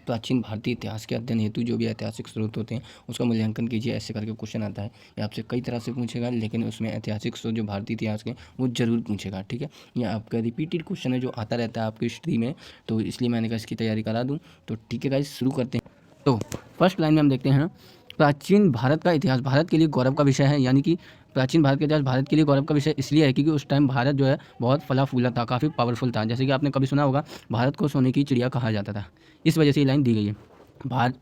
प्राचीन भारतीय इतिहास के अध्ययन हेतु जो भी ऐतिहासिक स्रोत होते हैं उसका मूल्यांकन कीजिए, ऐसे करके क्वेश्चन आता है। ये आपसे कई तरह से पूछेगा, लेकिन उसमें ऐतिहासिक स्रोत जो भारतीय इतिहास के वो जरूर पूछेगा, ठीक है। ये आपका रिपीटेड क्वेश्चन है जो आता रहता है आपकी हिस्ट्री में, तो इसलिए मैंने कहा इसकी तैयारी करा दूँ। तो ठीक है गाइस, शुरू करते हैं। तो फर्स्ट लाइन में हम देखते हैं, प्राचीन भारत का इतिहास भारत के लिए गौरव का विषय है। यानी कि प्राचीन भारत का इतिहास भारत के लिए गौरव का विषय इसलिए है क्योंकि उस टाइम भारत जो है बहुत फला फूला था, काफ़ी पावरफुल था। जैसे कि आपने कभी सुना होगा, भारत को सोने की चिड़िया कहा जाता था, इस वजह से ये लाइन दी गई है।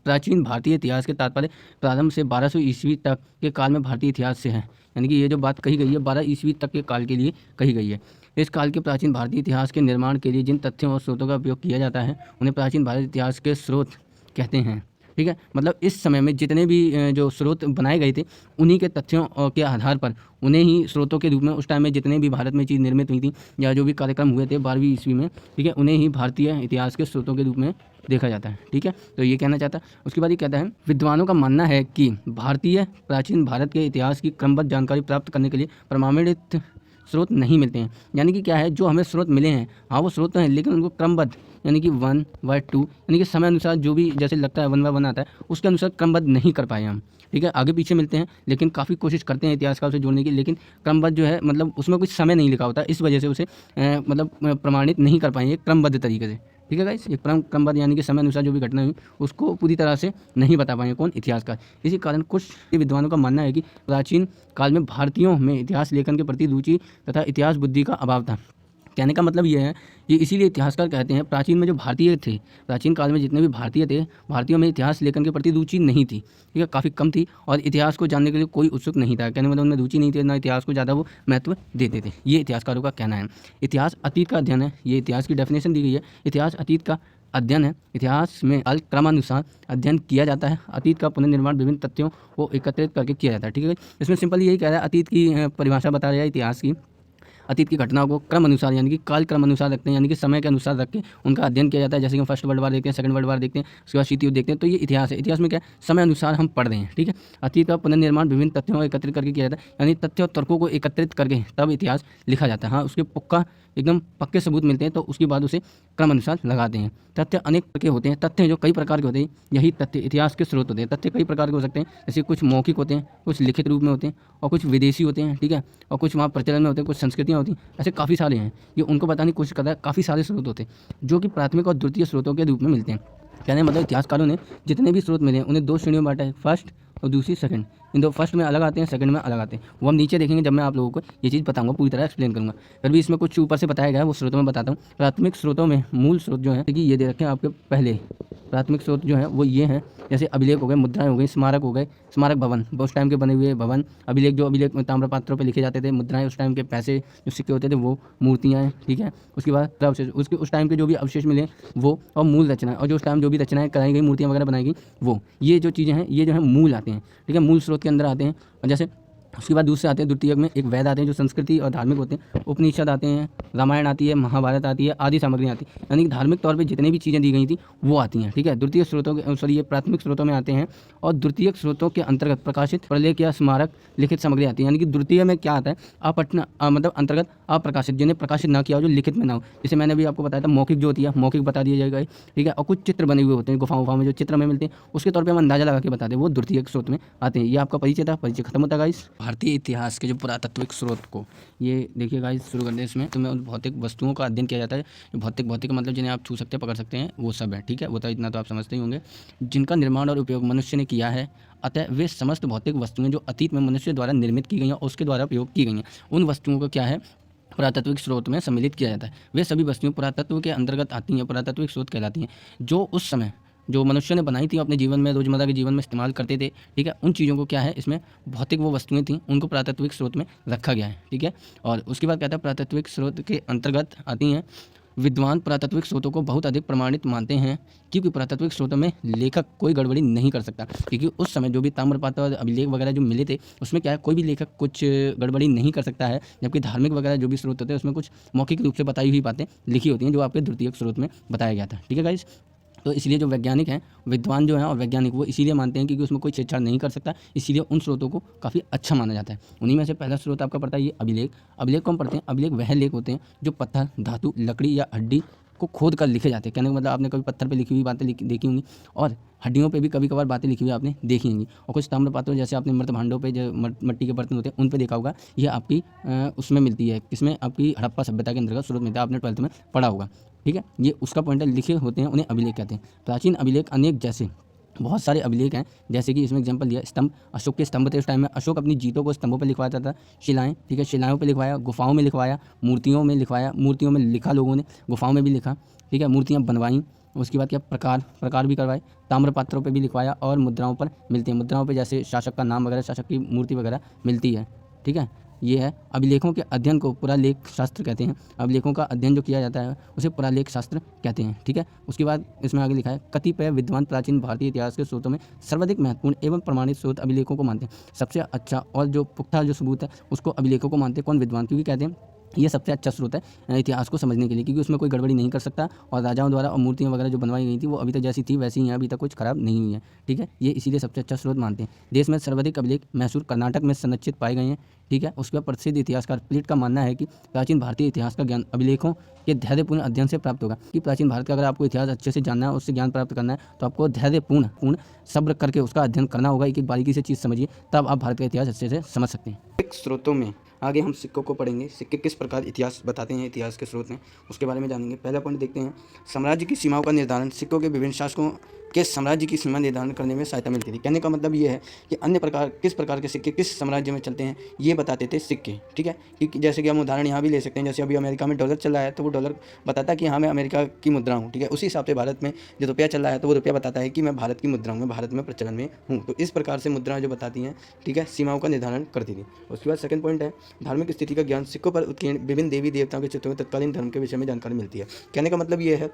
प्राचीन भारतीय इतिहास के तात्पर्य प्रारंभ से 1200 ईस्वी तक के काल में भारतीय इतिहास से है। यानी कि ये जो बात कही गई है 12 ईस्वी तक के काल के लिए कही गई है। इस काल के प्राचीन भारतीय इतिहास के निर्माण के लिए जिन तथ्यों और स्रोतों का उपयोग किया जाता है उन्हें प्राचीन भारतीय इतिहास के स्रोत कहते हैं, ठीक है। मतलब इस समय में जितने भी जो स्रोत बनाए गए थे उन्हीं के तथ्यों के आधार पर उन्हें ही स्रोतों के रूप में उस टाइम में जितने भी भारत में चीज़ निर्मित हुई थी या जो भी कार्यक्रम हुए थे 12वीं ईस्वी में, ठीक है, उन्हें ही भारतीय इतिहास के स्रोतों के रूप में देखा जाता है, ठीक है। तो ये कहना चाहता है। उसके बाद ये कहता है, विद्वानों का मानना है कि भारतीय प्राचीन भारत के इतिहास की क्रमबद्ध जानकारी प्राप्त करने के लिए प्रमाणित स्रोत नहीं मिलते हैं। यानी कि क्या है, जो हमें स्रोत मिले हैं, हाँ वो स्रोत तो हैं, लेकिन उनको क्रमबद्ध यानी कि 1/2 यानी कि समय अनुसार जो भी जैसे लगता है 1/1 आता है उसके अनुसार क्रमबद्ध नहीं कर पाए हम, ठीक है। आगे पीछे मिलते हैं लेकिन काफ़ी कोशिश करते हैं इतिहासकार से जोड़ने की, लेकिन क्रमबद्ध जो है मतलब उसमें कुछ समय नहीं लिखा होता, इस वजह से उसे मतलब प्रमाणित नहीं कर पाएंगे क्रमबद्ध तरीके से, ठीक है गाइस। ये क्रमबद्ध यानी कि समय अनुसार जो भी घटना हुई उसको पूरी तरह से नहीं बता पाएंगे कौन, इतिहासकार। इसी कारण कुछ विद्वानों का मानना है कि प्राचीन काल में भारतीयों में इतिहास लेखन के प्रति रुचि तथा इतिहास बुद्धि का अभाव था। कहने का मतलब ये है कि इसीलिए इतिहासकार कहते हैं प्राचीन में जो भारतीय थे, प्राचीन काल में जितने भी भारतीय थे, भारतीयों में इतिहास लेखन के प्रति रुचि नहीं थी, ठीक है, काफ़ी कम थी और इतिहास को जानने के लिए कोई उत्सुक नहीं था। कहने मतलब उनमें रुचि नहीं थी, ना इतिहास को ज़्यादा वो महत्व देते थे। ये इतिहासकारों का कहना है। इतिहास अतीत का अध्ययन है, ये इतिहास की डेफिनेशन दी गई है। इतिहास अतीत का अध्ययन है। इतिहास में क्रमानुसार अध्ययन किया जाता है। अतीत का पुनर्निर्माण विभिन्न तथ्यों को एकत्रित करके किया जाता है, ठीक है। इसमें सिंपल यही कह रहा है, अतीत की परिभाषा बता रहा है इतिहास की, अतीत की घटनाओं को क्रम अनुसार यानी कि काल क्रम अनुसार रखते हैं, यानी कि समय के अनुसार रख के उनका अध्ययन किया जाता है। जैसे कि हम फर्स्ट वर्ल्ड वार देखते हैं, सेकंड वर्ल्ड वार देखते हैं, उसके बाद शीत युद्ध देखते हैं, तो ये इतिहास है। इतिहास में क्या है, समय अनुसार हम पढ़ रहे हैं, ठीक है। अतीत का पुनर्निर्माण विभिन्न तथ्यों को एकत्रित करके किया जाता है, यानी तथ्य और तर्कों को एकत्रित करके तब इतिहास लिखा जाता है। हाँ, उसके पुख्ता एकदम पक्के सबूत मिलते हैं तो उसके बाद उसे क्रम अनुसार लगाते हैं। तथ्य अनेक प्रकार के होते हैं, तथ्य जो कई प्रकार के होते हैं, यही तथ्य इतिहास के स्रोत होते हैं। तथ्य कई प्रकार के हो सकते हैं, जैसे कुछ मौखिक होते हैं, कुछ लिखित रूप में होते हैं और कुछ विदेशी होते हैं, ठीक है, और कुछ वहाँ प्रचलन में होते हैं, कुछ संस्कृतियाँ होती हैं, ऐसे काफ़ी सारे हैं। ये उनको बताने की कोशिश करता है। काफ़ी सारे स्रोत होते हैं जो कि प्राथमिक और द्वितीय स्रोतों के रूप में मिलते हैं। कहने मतलब इतिहासकारों ने जितने भी स्रोत मिले हैं उन्हें 2 श्रेणियों में बांटा है, फर्स्ट और दूसरी सेकंड। इन दो फर्स्ट में अलग आते हैं, सेकंड में अलग आते हैं। वो हम नीचे देखेंगे जब मैं आप लोगों को ये चीज़ बताऊंगा, पूरी तरह एक्सप्लेन करूंगा। फिर भी इसमें कुछ ऊपर से बताया गया है वो स्रोतों में बताता हूँ। प्राथमिक स्रोतों में मूल स्रोत जो है कि ये दे रखे हैं आपके पहले। प्राथमिक स्रोत जो है वो ये हैं, जैसे अभिलेख हो गए, मुद्राएं हो गई, स्मारक हो गए, स्मारक भवन उस टाइम के बने हुए भवन, अभिलेख जो अभिलेख ताम्रपात्रों पर लिखे जाते थे, मुद्राएं उस टाइम के पैसे जो सिक्के होते थे वो, मूर्तियाँ हैं, ठीक है। उसके बाद अवशेष, उसके उस टाइम के जो भी अवशेष मिले वो, और मूल रचना, और जो उस टाइम जो भी रचनाएं कराई गई, मूर्तियाँ वगैरह बनाई गई वो, ये जो चीज़ें हैं ये जो है मूल आते हैं, ठीक है, मूल स्रोत के अंदर आते हैं। और जैसे उसके बाद दूसरे आते हैं द्वितीयक में, एक वेद आते हैं जो संस्कृति और धार्मिक होते हैं, उपनिषद आते हैं, रामायण आती है, महाभारत आती है, आदि सामग्रियाँ आती हैं, यानी कि धार्मिक तौर पे जितनी भी चीज़ें दी गई थी वो आती हैं, ठीक है। द्वितीय स्रोतों के सॉरी ये प्राथमिक स्रोतों में आते हैं। और द्वितीयक स्रोतों के अंतर्गत प्रकाशित प्रलेख या स्मारक लिखित सामग्री आती है। यानी कि द्वितीय में क्या आता है, मतलब अंतर्गत अप्रकाशित, जिन्हें प्रकाशित ना किया हो, जो लिखित में ना हो। जैसे मैंने भी आपको बताया था मौखिक जो होती है, मौखिक बता दिया जाएगा, ठीक है। और कुछ चित्र बने हुए होते हैं गुफाओं में, जो चित्र में मिलते हैं उसके तौर पर हम अंदाजा लगा के बताते हैं, वो द्वितीयक स्रोत में आते हैं। ये आपका परिचय था, परिचय खत्म होता है गाइस। भारतीय इतिहास के जो पुरातत्विक स्रोत को ये देखिए गाइस, शुरू करते हैं। इसमें तो मैं भौतिक वस्तुओं का अध्ययन किया जाता है। जो भौतिक मतलब जिन्हें आप छू सकते हैं, पकड़ सकते हैं, वो सब है, ठीक है। वो तो इतना तो आप समझते ही होंगे, जिनका निर्माण और उपयोग मनुष्य ने किया है। अतः वे समस्त भौतिक वस्तुएं जो अतीत में मनुष्य द्वारा निर्मित की गई हैं और उसके द्वारा उपयोग की गई हैं, उन वस्तुओं को क्या है, पुरातत्विक स्रोत में सम्मिलित किया जाता है। वे सभी वस्तुएं पुरातत्व के अंतर्गत आती हैं, पुरातत्विक स्रोत कहलाती हैं। जो उस समय जो मनुष्य ने बनाई थी अपने जीवन में, रोजमर्रा के जीवन में इस्तेमाल करते थे, ठीक है, उन चीज़ों को क्या है, इसमें भौतिक वो वस्तुएं थी उनको पुरातत्विक स्रोत में रखा गया है, ठीक है। और उसके बाद कहता है पुरातत्विक स्रोत के अंतर्गत आती हैं। विद्वान पुरातत्विक स्रोतों को बहुत अधिक प्रमाणित मानते हैं क्योंकि पुरातत्विक स्रोतों में लेखक कोई गड़बड़ी नहीं कर सकता, क्योंकि उस समय जो भी ताम्रपात्र और अभिलेख वगैरह जो मिले थे उसमें क्या है, कोई भी लेखक कुछ गड़बड़ी नहीं कर सकता है। जबकि धार्मिक वगैरह जो भी स्रोत होते हैं उसमें कुछ मौखिक रूप से बताई हुई बातें लिखी होती हैं, जो आपके द्वितीयक स्रोत में बताया गया था, ठीक है गाइस। तो इसलिए जो वैज्ञानिक हैं, विद्वान जो हैं और वैज्ञानिक, वो इसीलिए मानते हैं क्योंकि उसमें कोई छेड़छाड़ नहीं कर सकता, इसीलिए उन स्रोतों को काफ़ी अच्छा माना जाता है। उन्हीं में से पहला स्रोत आपका पड़ता है ये अभिलेख। अभिलेख को हम पढ़ते हैं, अभिलेख वह लेख होते हैं जो पत्थर, धातु, लकड़ी या हड्डी को खोद कर लिखे जाते हैं। कहने का मतलब आपने कभी पत्थर पे लिखी हुई बातें देखी होंगी और हड्डियों पे भी कभी कभार बातें लिखी हुई आपने देखी होंगी। और कुछ ताम्र पात्रों जैसे आपने मृत भांडों पे जो मिट्टी के बर्तन होते हैं उन पे देखा होगा, ये आपकी उसमें मिलती है, किसमें, आपकी हड़प्पा सभ्यता के अंतर्गत स्रोत मिलता है, आपने 12th में पढ़ा होगा। ठीक है, ये उसका पॉइंट है, लिखे होते हैं उन्हें अभिलेख कहते हैं। प्राचीन अभिलेख अनेक जैसे बहुत सारे अभिलेख हैं, जैसे कि इसमें एग्जांपल दिया स्तंभ, अशोक के स्तंभ थे उस टाइम में, अशोक अपनी जीतों को स्तंभों पर लिखवाता था। शिलाएं, ठीक है, शिलाओं पे लिखवाया, गुफाओं में लिखवाया, मूर्तियों में लिखवाया, मूर्तियों में लिखा लोगों ने, गुफाओं में भी लिखा, ठीक है, मूर्तियाँ बनवाई। उसके बाद क्या, प्रकार भी करवाए, ताम्रपात्रों पे भी लिखवाया और मुद्राओं पर मिलती है, मुद्राओं पे जैसे शासक का नाम वगैरह, शासक की मूर्ति वगैरह मिलती है। ठीक है, ये है अभिलेखों के अध्ययन को पुरालेख शास्त्र कहते हैं। अभिलेखों का अध्ययन जो किया जाता है उसे पुरालेख शास्त्र कहते हैं। ठीक है, उसके बाद इसमें आगे लिखा है, कतिपय विद्वान प्राचीन भारतीय इतिहास के स्रोतों में सर्वाधिक महत्वपूर्ण एवं प्रमाणित स्रोत अभिलेखों को मानते हैं। सबसे अच्छा और जो पुख्ता जो सबूत है उसको अभिलेखों को मानते हैं। कौन विद्वान, क्योंकि कहते हैं ये सबसे अच्छा स्रोत है इतिहास को समझने के लिए, क्योंकि उसमें कोई गड़बड़ी नहीं कर सकता और राजाओं द्वारा और मूर्तियाँ वगैरह जो बनवाई गई थी वो अभी तक जैसी थी वैसी ही हैं, अभी तक कुछ खराब नहीं हुई है। ठीक है, ये इसीलिए सबसे अच्छा स्रोत मानते हैं। देश में सर्वाधिक अभिलेख मैसूर कर्नाटक में संरक्षित पाए गए हैं। ठीक है, उसके बाद प्रसिद्ध इतिहासकार प्लेट का मानना है कि प्राचीन भारतीय इतिहास का ज्ञान अभिलेखों के धैर्यपूर्ण अध्ययन से प्राप्त होगा। कि प्राचीन भारत का अगर आपको इतिहास अच्छे से जानना है, उससे ज्ञान प्राप्त करना है, तो आपको धैर्यपूर्ण सब्र करके उसका अध्ययन करना होगा। एक एक बारीकी से चीज़ समझिए, तब आप भारत का इतिहास अच्छे से समझ सकते हैं। एक स्रोतों में आगे हम सिक्कों को पढ़ेंगे, सिक्के किस प्रकार इतिहास बताते हैं, इतिहास के स्रोत हैं उसके बारे में जानेंगे। पहला पॉइंट देखते हैं, साम्राज्य की सीमाओं का निर्धारण। सिक्कों के विभिन्न शासकों के साम्राज्य की सीमा निर्धारण करने में सहायता मिलती थी। कहने का मतलब ये है कि किस प्रकार के सिक्के किस साम्राज्य में चलते हैं ये बताते थे सिक्के। ठीक है, कि जैसे कि हम उदाहरण यहाँ भी ले सकते हैं, जैसे अभी अमेरिका में डॉलर चल रहा है तो वो डॉलर बताता है कि हाँ मैं अमेरिका की मुद्रा हूँ। ठीक है, उसी हिसाब से भारत में जो रुपया चल रहा है तो वो रुपया बताता है कि मैं भारत की मुद्रा हूँ, मैं भारत में प्रचलन में हूँ। तो इस प्रकार से मुद्राएं जो बताती हैं, ठीक है, सीमाओं का निर्धारण करती थी। उसके बाद सेकंड पॉइंट है, धार्मिक स्थिति का ज्ञान। सिक्कों पर उत्कीर्ण विभिन्न देवी देवताओं के चित्रों में तत्कालीन धर्म के विषय में जानकारी मिलती है। कहने का मतलब ये है,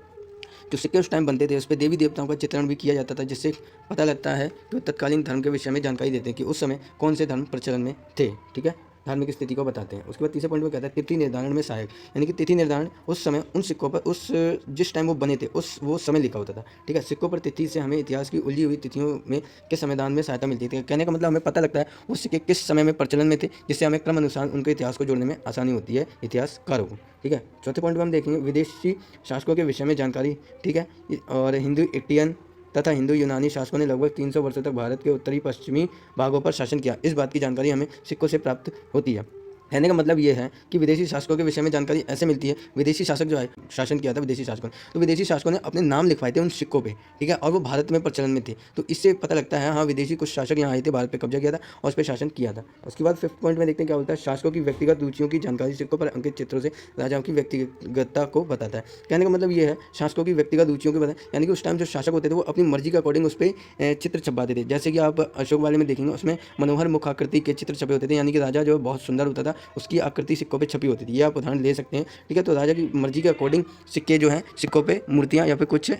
जो सिक्के उस टाइम बनते थे उस पर देवी देवताओं का चित्रण भी किया जाता था, जिससे पता लगता है कि तत्कालीन धर्म के विषय में जानकारी देते हैं कि उस समय कौन से धर्म प्रचलन में थे। ठीक है, धार्मिक स्थिति को बताते हैं। उसके बाद तीसरे पॉइंट में कहता है तिथि निर्धारण में सहायक, यानी कि तिथि निर्धारण उस समय उन सिक्कों पर उस जिस टाइम वो बने थे उस वो समय लिखा होता था। ठीक है, सिक्कों पर तिथि से हमें इतिहास की उलझी हुई तिथियों में के संविधान में सहायता मिलती थी। कहने का मतलब हमें पता लगता है वो सिक्के किस समय में प्रचलन में थे, जिससे हमें क्रम अनुसार उनके इतिहास को जोड़ने में आसानी होती है इतिहासकारों को। ठीक है, चौथे पॉइंट में हम देखेंगे विदेशी शासकों के विषय में जानकारी। ठीक है, और हिंदू इटियन तथा हिंदू यूनानी शासकों ने लगभग 300 वर्षों तक भारत के उत्तरी पश्चिमी भागों पर शासन किया। इस बात की जानकारी हमें सिक्कों से प्राप्त होती है। कहने का मतलब ये है कि विदेशी शासकों के विषय में जानकारी ऐसे मिलती है, विदेशी शासक जो है शासन किया था विदेशी शासकों ने, तो विदेशी शासकों ने अपने नाम लिखवाए थे उन सिक्कों पे। ठीक है, और वो भारत में प्रचलन में थे, तो इससे पता लगता है हाँ विदेशी कुछ शासक यहाँ आए थे, भारत पे कब्जा किया था और उस पर शासन किया था। उसके बाद फिफ्थ पॉइंट में देखते हैं क्या बोलता है, शासकों की व्यक्तिगत रुचियों की जानकारी। सिक्कों पर अंकित चित्रों से राजाओं की व्यक्तिगतता को बताता है। कहने का मतलब ये है शासकों की व्यक्तिगत रुचियों के बताए, यानी कि उस टाइम जो शासक होते थे वो अपनी मर्जी के अकॉर्डिंग उस पर चित्र छपवाते थे। जैसे कि आप अशोक वाले में देखेंगे उसमें मनोहर मुख आकृति के चित्र छपे होते थे, यानी कि राजा जो बहुत सुंदर होता था उसकी आकृति सिक्कों पे छपी होती थी। ये आप उदाहरण ले सकते हैं। ठीक है, तो राजा की मर्जी के अकॉर्डिंग सिक्के जो हैं सिक्कों पे मूर्तियां या फिर कुछ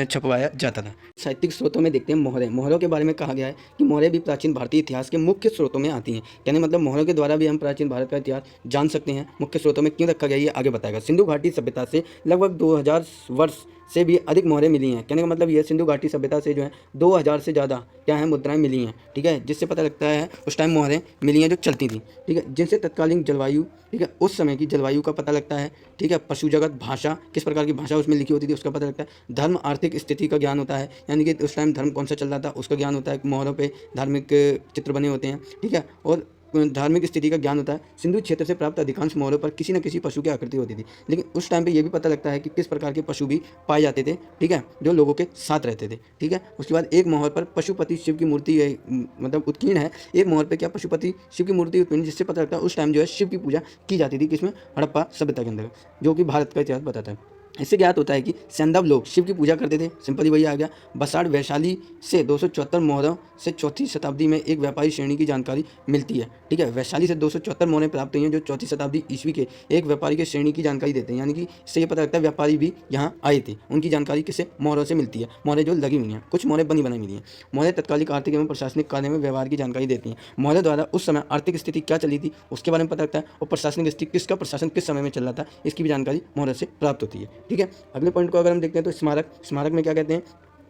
छपवाया जाता था। साहित्यिक स्रोतों में देखते हैं मोहरें। मोहरों के बारे में कहा गया है कि मोहरें भी प्राचीन भारतीय इतिहास के मुख्य स्रोतों में आती हैं। यानी मतलब मोहरों के द्वारा भी हम प्राचीन भारत का इतिहास जान सकते हैं। मुख्य स्रोतों में क्यों रखा गया ये आगे बताएगा। सिंधु घाटी सभ्यता से लगभग 2000 वर्ष से भी अधिक मोहरें मिली हैं। कहने का मतलब ये सिंधु घाटी सभ्यता से जो है 2000 से ज़्यादा क्या है मुद्राएं मिली हैं। ठीक है, जिससे पता लगता है उस टाइम मोहरें मिली हैं जो चलती थी। ठीक है, जिनसे तत्कालीन जलवायु, ठीक है, उस समय की जलवायु का पता लगता है। ठीक है, पशु जगत, भाषा, किस प्रकार की भाषा उसमें लिखी होती थी उसका पता लगता है। धर्म, आर्थिक स्थिति का ज्ञान होता है, यानी कि उस टाइम धर्म कौन सा चल रहा था उसका ज्ञान होता है। मोहरों पे धार्मिक चित्र बने होते हैं। ठीक है, और धार्मिक स्थिति का ज्ञान होता है। सिंधु क्षेत्र से प्राप्त अधिकांश मोहरों पर किसी न किसी पशु की आकृति होती थी, लेकिन उस टाइम पे ये भी पता लगता है कि किस प्रकार के पशु भी पाए जाते थे। ठीक है, जो लोगों के साथ रहते थे। ठीक है, उसके बाद एक मोहर पर पशुपति शिव की मूर्ति है, मतलब उत्कीर्ण है। एक मोहर पर क्या पशुपति शिव की मूर्ति उत्कीर्ण, जिससे पता लगता है उस टाइम जो है शिव की पूजा की जाती थी। किसमें? हड़प्पा सभ्यता के अंदर, जो कि भारत का इतिहास बताता है। इससे ज्ञात होता है कि सैंधव लोग शिव की पूजा करते थे। सिंपल ही वही आ गया। बसाड़ वैशाली से 274 मोहरों से 4वीं शताब्दी में एक व्यापारी श्रेणी की जानकारी मिलती है। ठीक है, वैशाली से 274 मोहरें प्राप्त हुई हैं जो 4वीं शताब्दी ईस्वी के एक व्यापारी के श्रेणी की जानकारी देते हैं। यानी कि इससे ये पता लगता है व्यापारी भी यहाँ आए थे, उनकी जानकारी किससे? मोहरों से मिलती है। मोहरें जो लगी हुई हैं, कुछ मोहरें बनी बनाई मिली हैं। मोहरें तत्कालिक आर्थिक एवं प्रशासनिक कार्य में व्यवहार की जानकारी देती हैं। मोहरें द्वारा उस समय आर्थिक स्थिति क्या चली थी उसके बारे में पता लगता है, और प्रशासनिक स्थिति किसका प्रशासन किस समय में चल रहा था इसकी भी जानकारी मोहरों से प्राप्त होती है। ठीक है, अगले पॉइंट को अगर हम देखते हैं तो स्मारक। स्मारक में क्या कहते हैं?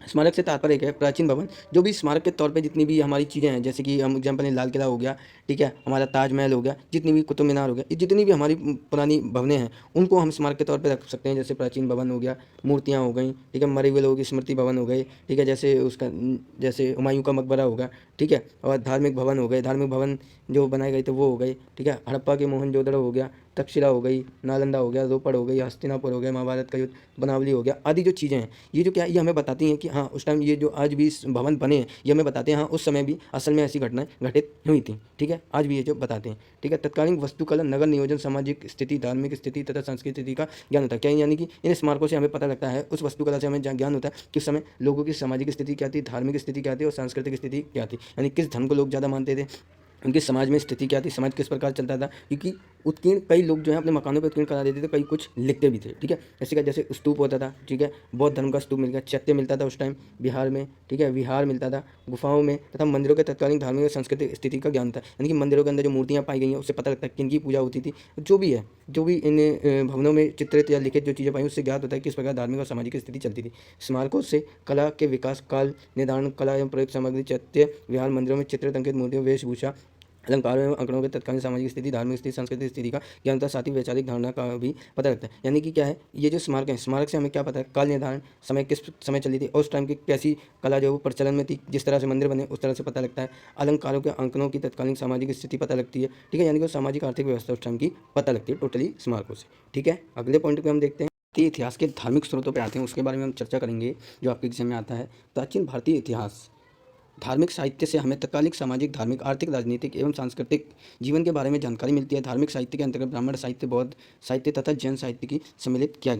स्मारक से तात्पर्य क्या है? प्राचीन भवन, जो भी स्मारक के तौर पे जितनी भी हमारी चीज़ें हैं, जैसे कि हम एग्जाम्पल लाल किला हो गया, ठीक है, हमारा ताजमहल हो गया, जितनी भी कुतुब मीनार हो गया, ये जितनी भी हमारी पुरानी भवनें हैं, उनको हम स्मारक के तौर पे रख सकते हैं। जैसे प्राचीन भवन हो गया, मूर्तियाँ हो गई, ठीक है, मरे हुए लोगों की स्मृति भवन हो गए, ठीक है, जैसे उसका जैसे हुमायूं का मकबरा होगा, ठीक है, और धार्मिक भवन हो गए, धार्मिक भवन जो बनाए गए थे वो हो गए, ठीक है, हड़प्पा के मोहनजोदड़ो हो गया, तक्षशिला हो गई, नालंदा हो गया, रोपड़ हो गई, हस्तिनापुर हो गया, महाभारत का युद्ध, बनावली हो गया, आदि जो चीज़ें हैं, ये जो क्या है, ये हमें बताती हैं कि हाँ उस टाइम ये जो आज भी इस भवन बने हैं, ये हमें बताते हैं हाँ उस समय भी असल में ऐसी घटनाएं घटित हुई थी, ठीक है, आज भी ये जो बताते हैं, ठीक है। तत्कालीन वस्तुकला, नगर नियोजन, सामाजिक स्थिति, धार्मिक स्थिति तथा सांस्कृतिक स्थिति का ज्ञान होता है। क्या यानी कि इन स्मारकों से हमें पता लगता है, उस वस्तुकला से हमें ज्ञान होता है कि उस समय लोगों की सामाजिक स्थिति क्या थी, धार्मिक स्थिति क्या थी और सांस्कृतिक स्थिति क्या थी, यानी किस धर्म को लोग ज़्यादा मानते थे, उनके समाज में स्थिति क्या थी, समाज किस प्रकार चलता था, क्योंकि उत्कीर्ण कई लोग जो है अपने मकानों पर उत्कीर्ण करा देते थे, कई कुछ लिखते भी थे, ठीक है। ऐसे का जैसे स्तूप होता था, ठीक है, बौद्ध धर्म का स्तूप मिल गया, चैत्य मिलता था उस टाइम बिहार में, ठीक है, विहार मिलता था गुफाओं में, तथा मंदिरों के तत्कालीन धार्मिक और सांस्कृतिक स्थिति का ज्ञान था, यानी कि मंदिरों के अंदर जो मूर्तियाँ पाई गई हैं उससे पता लगता है किनकी पूजा होती थी, जो भी है, जो भी इन भवनों में चित्रित या लिखित जो चीज़ें पाई उससे ज्ञात होता है किस प्रकार धार्मिक और सामाजिक स्थिति चलती थी। स्मारकों से कला के विकास काल निर्धारण, कला एवं प्रयुक्त सामग्री, चैत्य विहार मंदिरों में चित्रित अंकित मूर्तियों, वेशभूषा, अलंकारों एवं अंकड़ों के तत्कालीन सामाजिक स्थिति, धार्मिक स्थिति, सांस्कृतिक स्थिति का ज्ञान होता है, साथ ही वैचारिक धारणा का भी पता लगता है। यानी कि क्या है, ये जो स्मारक है, स्मारक से हमें क्या पता है, काल निर्धारण, समय किस समय चली थी और उस टाइम की कैसी कला जो है वो प्रचलन में थी, जिस तरह से मंदिर बने उस तरह से पता लगता है। अलंकारों के अंकनों की तत्कालीन सामाजिक स्थिति पता लगती है, ठीक है, यानी कि सामाजिक आर्थिक व्यवस्था उस टाइम की पता लगती है टोटली स्मारकों से, ठीक है। अगले पॉइंट पर हम देखते हैं भारतीय इतिहास के धार्मिक स्रोतों पर आते हैं, उसके बारे में हम चर्चा करेंगे जो आपके एग्जाम में आता है। प्राचीन भारतीय इतिहास, धार्मिक साहित्य से हमें तत्कालीन सामाजिक, धार्मिक, आर्थिक, राजनीतिक एवं सांस्कृतिक जीवन के बारे में जानकारी मिलती है। धार्मिक साहित्य के अंतर्गत ब्राह्मण साहित्य, बौद्ध साहित्य तथा जैन साहित्य की सम्मिलित किया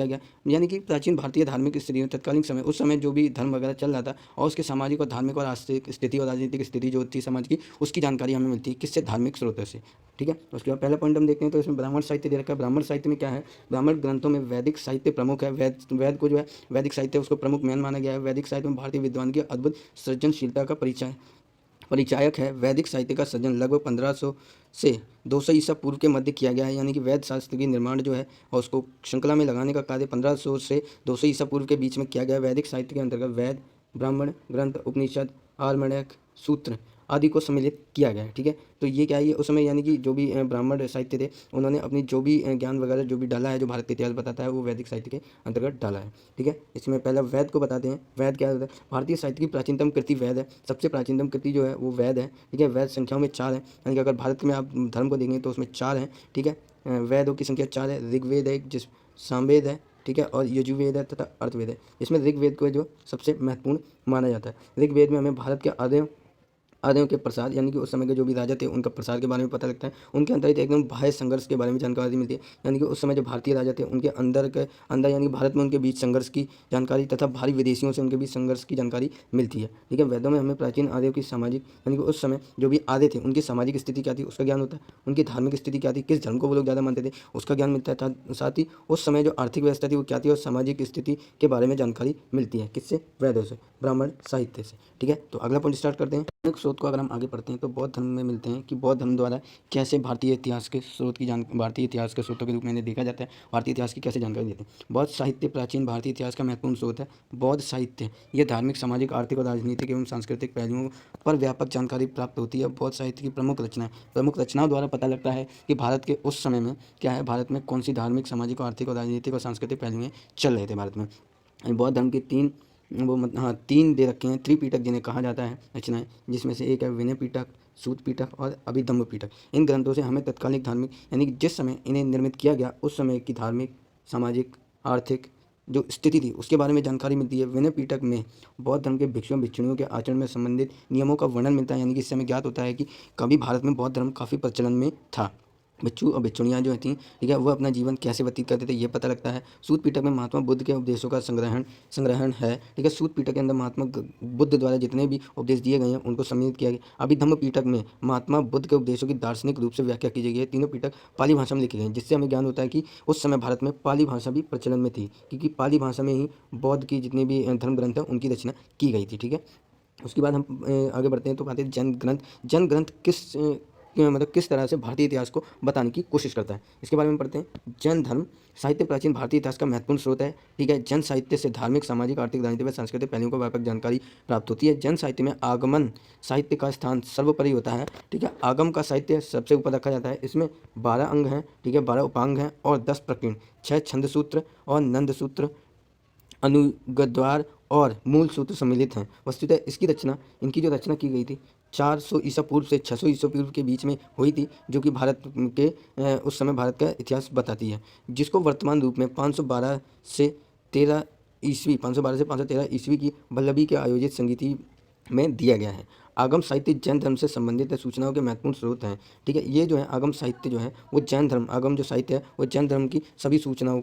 गया, यानी कि प्राचीन भारतीय धार्मिक स्थितियों, तत्कालीन समय, उस समय जो भी धर्म वगैरह चल रहा था और उसके सामाजिक और धार्मिक और आर्थिक स्थिति और राजनीतिक स्थिति जो थी समाज की, उसकी जानकारी हमें मिलती है किससे, धार्मिक स्रोतों से, ठीक है। उसके बाद पहला पॉइंट हम देखते हैं तो इसमें ब्राह्मण साहित्य दे रखा है। ब्राह्मण साहित्य में क्या है, ब्राह्मण ग्रंथों में वैदिक साहित्य प्रमुख है, वेद को जो है वैदिक साहित्य उसको प्रमुख मेन माना गया है। वैदिक साहित्य में भारतीय विद्वान की अद्भुत सृजनशीलता का परिचायक है। वैदिक साहित्य का सृजन लगभग 1500 से 200 ईसा पूर्व के मध्य किया गया है, यानी कि वैद शास्त्र की निर्माण जो है और उसको श्रृंखला में लगाने का कार्य 1500 से 200 ईसा पूर्व के बीच में किया गया है। वैदिक साहित्य के अंतर्गत वेद, ब्राह्मण ग्रंथ, उपनिषद, आर्मणक, सूत्र आदि को सम्मिलित किया गया है, ठीक है। तो ये क्या है, ये उस समय यानी कि जो भी ब्राह्मण साहित्य थे उन्होंने अपनी जो भी ज्ञान वगैरह जो भी डाला है, जो भारत का इतिहास बताता है, वो वैदिक साहित्य के अंतर्गत डाला है, ठीक है। इसमें पहला वेद को बताते हैं। वेद क्या होता है, भारतीय साहित्य की प्राचीनतम कृति वेद है, सबसे प्राचीनतम कृति जो है वो वेद है, ठीक है। वेद संख्याओं में 4 है, यानी कि अगर भारत में आप धर्म को देखेंगे तो उसमें 4 हैं, ठीक है। वेदों की संख्या 4 है। ऋग्वेद है, जिस सामवेद है, ठीक है, और यजुर्वेद है तथा अर्थवेद है। इसमें ऋग्वेद को जो सबसे महत्वपूर्ण माना जाता है। ऋग्वेद में हमें भारत के आर्यों के प्रसाद, यानी कि उस समय के जो भी राजा थे उनका प्रसाद के बारे में पता लगता है। उनके अंतर्गत एकदम बाह्य संघर्ष के बारे में जानकारी मिलती है, यानी कि उस समय जो भारतीय राजा थे उनके अंदर यानी कि भारत में उनके बीच संघर्ष की जानकारी तथा भारी विदेशियों से उनके बीच संघर्ष की जानकारी मिलती है, ठीक है। वेदों में हमें प्राचीन आर्यों की सामाजिक, यानी कि उस समय जो भी आर्य थे उनकी सामाजिक स्थिति क्या थी उसका ज्ञान होता है। उनकी धार्मिक स्थिति क्या थी, किस धर्म को वो लोग ज़्यादा मानते थे उसका ज्ञान मिलता है। साथ ही उस समय जो आर्थिक व्यवस्था थी वो क्या थी और सामाजिक स्थिति के बारे में जानकारी मिलती है किससे, वेदों से, ब्राह्मण साहित्य से, ठीक है। तो अगला पॉइंट स्टार्ट करते हैं। धार्मिक स्रोत को अगर हम आगे पढ़ते हैं तो बौद्ध धर्म में मिलते हैं कि बौद्ध धर्म द्वारा कैसे भारतीय इतिहास के स्रोतों के रूप में इन्हें देखा जाता है, भारतीय इतिहास की कैसे जानकारी देते हैं। बौद्ध साहित्य प्राचीन भारतीय इतिहास का महत्वपूर्ण स्रोत है। बौद्ध साहित्य यह धार्मिक, सामाजिक, आर्थिक और राजनीतिक एवं सांस्कृतिक पहलुओं पर व्यापक जानकारी प्राप्त होती है। बौद्ध साहित्य की प्रमुख रचनाओं द्वारा पता लगता है कि भारत के उस समय में क्या है, भारत में कौन सी धार्मिक, सामाजिक, आर्थिक और राजनीतिक और सांस्कृतिक पहलुएँ चल रहे थे भारत में। बौद्ध धर्म के तीन दे रखे हैं त्रिपिटक जिन्हें कहा जाता है रचनाएं, जिसमें से एक है विनय पिटक, सूत पिटक और अभिधम्म पिटक। इन ग्रंथों से हमें तत्कालीन धार्मिक, यानी कि जिस समय इन्हें निर्मित किया गया उस समय की धार्मिक, सामाजिक, आर्थिक जो स्थिति थी उसके बारे में जानकारी मिलती है। विनय पिटक में बौद्ध धर्म के भिक्षुओं भिक्षुणियों के आचरण में संबंधित नियमों का वर्णन मिलता है, यानी कि इससे हमें ज्ञात होता है कि कभी भारत में बौद्ध धर्म काफ़ी प्रचलन में था। भिक्षु और भिक्षुणियाँ जो थीं, ठीक है, वो अपना जीवन कैसे व्यतीत करते थे ये पता लगता है। सूत पिटक में महात्मा बुद्ध के उपदेशों का संग्रहण है, ठीक है। सूत पिटक के अंदर महात्मा बुद्ध द्वारा जितने भी उपदेश दिए गए हैं उनको सम्मिलित किया गया। अभिधम्म पिटक में महात्मा बुद्ध के उपदेशों की दार्शनिक रूप से व्याख्या की गई है। तीनों पिटक पाली भाषा में लिखे गए हैं, जिससे हमें ज्ञान होता है कि उस समय भारत में पाली भाषा भी प्रचलन में थी, क्योंकि पाली भाषा में ही बौद्ध की जितने भी धर्म ग्रंथ हैं उनकी रचना की गई थी, ठीक है। उसके बाद हम आगे बढ़ते हैं तो आते हैं जैन ग्रंथ। जैन ग्रंथ मतलब किस तरह से भारतीय इतिहास को बताने की कोशिश करता है, इसके बारे में पढ़ते हैं। जैन धर्म साहित्य प्राचीन भारतीय इतिहास का महत्वपूर्ण स्रोत है। ठीक है, जैन साहित्य से धार्मिक, सामाजिक, आर्थिक, राजनीतिक व सांस्कृतिक पहलुओं को व्यापक जानकारी प्राप्त होती है। जैन साहित्य में आगमन साहित्य का स्थान सर्वोपरि होता है। ठीक है, आगम का साहित्य सबसे ऊपर रखा जाता है। इसमें 12 अंग हैं, ठीक है, 12 उपांग हैं और 10 प्रकीर्ण, 6 छंद सूत्र और नंद सूत्र, अनुगद्वार और मूल सूत्र सम्मिलित हैं। वस्तुतः इसकी रचना, इनकी जो रचना की गई थी 400 ईसा पूर्व से 600 ईसा पूर्व के बीच में हुई थी, जो कि भारत के उस समय भारत का इतिहास बताती है, जिसको वर्तमान रूप में 512 से 513 ईस्वी की वल्लभी के आयोजित संगीति में दिया गया है। आगम साहित्य जैन धर्म से संबंधित सूचनाओं के महत्वपूर्ण स्रोत हैं। ठीक है, ये जो है आगम साहित्य जो है वो जैन धर्म, आगम जो साहित्य है वो जैन धर्म की सभी सूचनाओं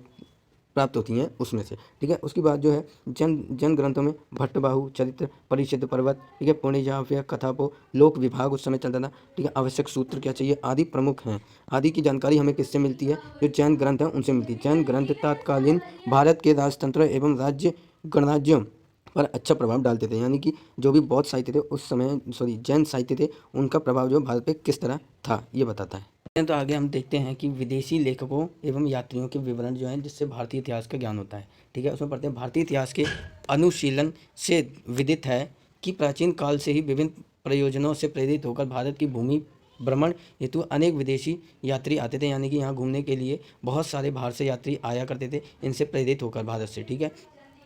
प्राप्त होती हैं उसमें से। ठीक है, उसके बाद जो है जैन ग्रंथों में भट्टबाहु चरित्र, परिषद पर्वत, ठीक है, पुण्यजाव्य, कथापो, लोक विभाग उस समय चलता था। ठीक है, आवश्यक सूत्र क्या चाहिए आदि प्रमुख हैं। आदि की जानकारी हमें किससे मिलती है? जो जैन ग्रंथ हैं उनसे मिलती है। जैन ग्रंथ तत्कालीन भारत के राजतंत्र एवं राज्य गणराज्यों पर अच्छा प्रभाव डालते थे, यानी कि जो भी बौद्ध साहित्य थे उस समय, जैन साहित्य थे, उनका प्रभाव जो भारत पे किस तरह था ये बताता है। तो आगे हम देखते हैं कि विदेशी लेखकों एवं यात्रियों के विवरण जो हैं जिससे भारतीय इतिहास का ज्ञान होता है। ठीक है, उसमें पढ़ते हैं। भारतीय इतिहास के अनुशीलन से विदित है कि प्राचीन काल से ही विभिन्न प्रयोजनों से प्रेरित होकर भारत की भूमि भ्रमण हेतु अनेक विदेशी यात्री आते थे, यानी कि यहाँ घूमने के लिए बहुत सारे बाहर से यात्री आया करते थे, इनसे प्रेरित होकर भारत से, ठीक है,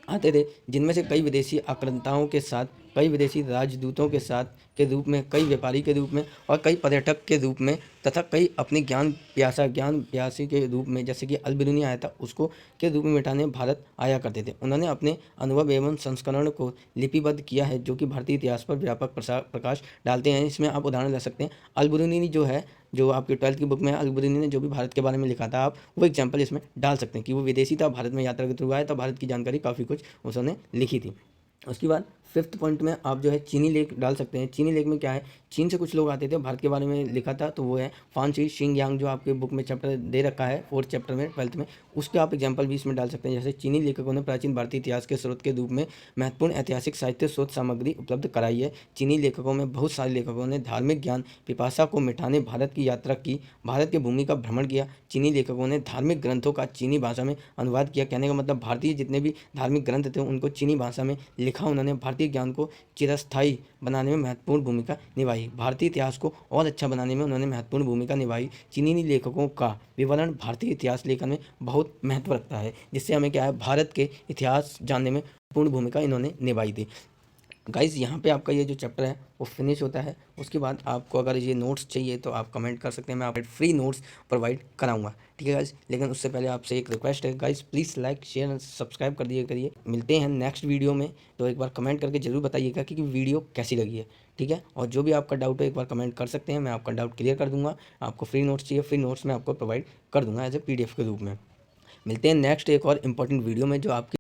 आते थे, जिनमें से कई विदेशी आक्रांताओं के साथ, कई विदेशी राजदूतों के साथ के रूप में, कई व्यापारी के रूप में और कई पर्यटक के रूप में तथा कई अपने ज्ञान प्यासी के रूप में, जैसे कि अल बिरूनी आया था उसको के रूप में मिटाने भारत आया करते थे। उन्होंने अपने अनुभव एवं संस्करण को लिपिबद्ध किया है, जो कि भारतीय इतिहास पर व्यापक प्रकाश डालते हैं। इसमें आप उदाहरण ले सकते हैं, अल बिरूनी जो है, जो आपकी 12th की बुक में अल बिरूनी ने जो भी भारत के बारे में लिखा था, आप वो एग्जाम्पल इसमें डाल सकते हैं कि वो विदेशी था, भारत में यात्रा के थ्रू आया था, भारत की जानकारी काफ़ी कुछ उसने लिखी थी। उसके बाद 5th पॉइंट में आप जो है चीनी लेख डाल सकते हैं। चीनी लेख में क्या है, चीन से कुछ लोग आते थे, भारत के बारे में लिखा था, तो वो है फांची शिंग यांग, जो आपके बुक में चैप्टर दे रखा है 4th चैप्टर में 12th में, उसके आप एग्जाम्पल भी इसमें डाल सकते हैं। जैसे चीनी लेखकों ने प्राचीन भारतीय इतिहास के स्रोत के रूप में महत्वपूर्ण ऐतिहासिक साहित्य स्रोत सामग्री उपलब्ध कराई है। चीनी लेखकों में बहुत सारे लेखकों ने धार्मिक ज्ञान पिपासा को मिटाने भारत की यात्रा की, भारत की भूमि का भ्रमण किया। चीनी लेखकों ने धार्मिक ग्रंथों का चीनी भाषा में अनुवाद किया। कहने का मतलब भारतीय जितने भी धार्मिक ग्रंथ थे उनको चीनी भाषा में लिखा। उन्होंने भारतीय ज्ञान को चिरस्थायी बनाने में महत्वपूर्ण भूमिका निभाई। भारतीय इतिहास को और अच्छा बनाने में उन्होंने महत्वपूर्ण भूमिका निभाई। चीनी लेखकों का विवरण भारतीय इतिहास लेखन में बहुत महत्व रखता है, जिससे हमें क्या है, भारत के इतिहास जानने में पूर्ण भूमिका इन्होंने निभाई थी। गाइज़, यहाँ पे आपका ये जो चैप्टर है वो फिनिश होता है। उसके बाद आपको अगर ये नोट्स चाहिए तो आप कमेंट कर सकते हैं, मैं आपको फ्री नोट्स प्रोवाइड कराऊंगा। ठीक है गाइज़, लेकिन उससे पहले आपसे एक रिक्वेस्ट है guys, please like share and subscribe कर दिया करिए। मिलते हैं नेक्स्ट वीडियो में, तो एक बार कमेंट करके ज़रूर बताइएगा कि वीडियो कैसी लगी है। ठीक है, और जो भी आपका डाउट है एक बार कमेंट कर सकते हैं, मैं आपका डाउट क्लियर कर दूँगा। आपको फ्री नोट्स चाहिए, फ्री नोट्स मैं आपको प्रोवाइड कर दूँगा एज ए PDF के रूप में। मिलते हैं नेक्स्ट एक और इम्पॉर्टेंट वीडियो में, जो आपकी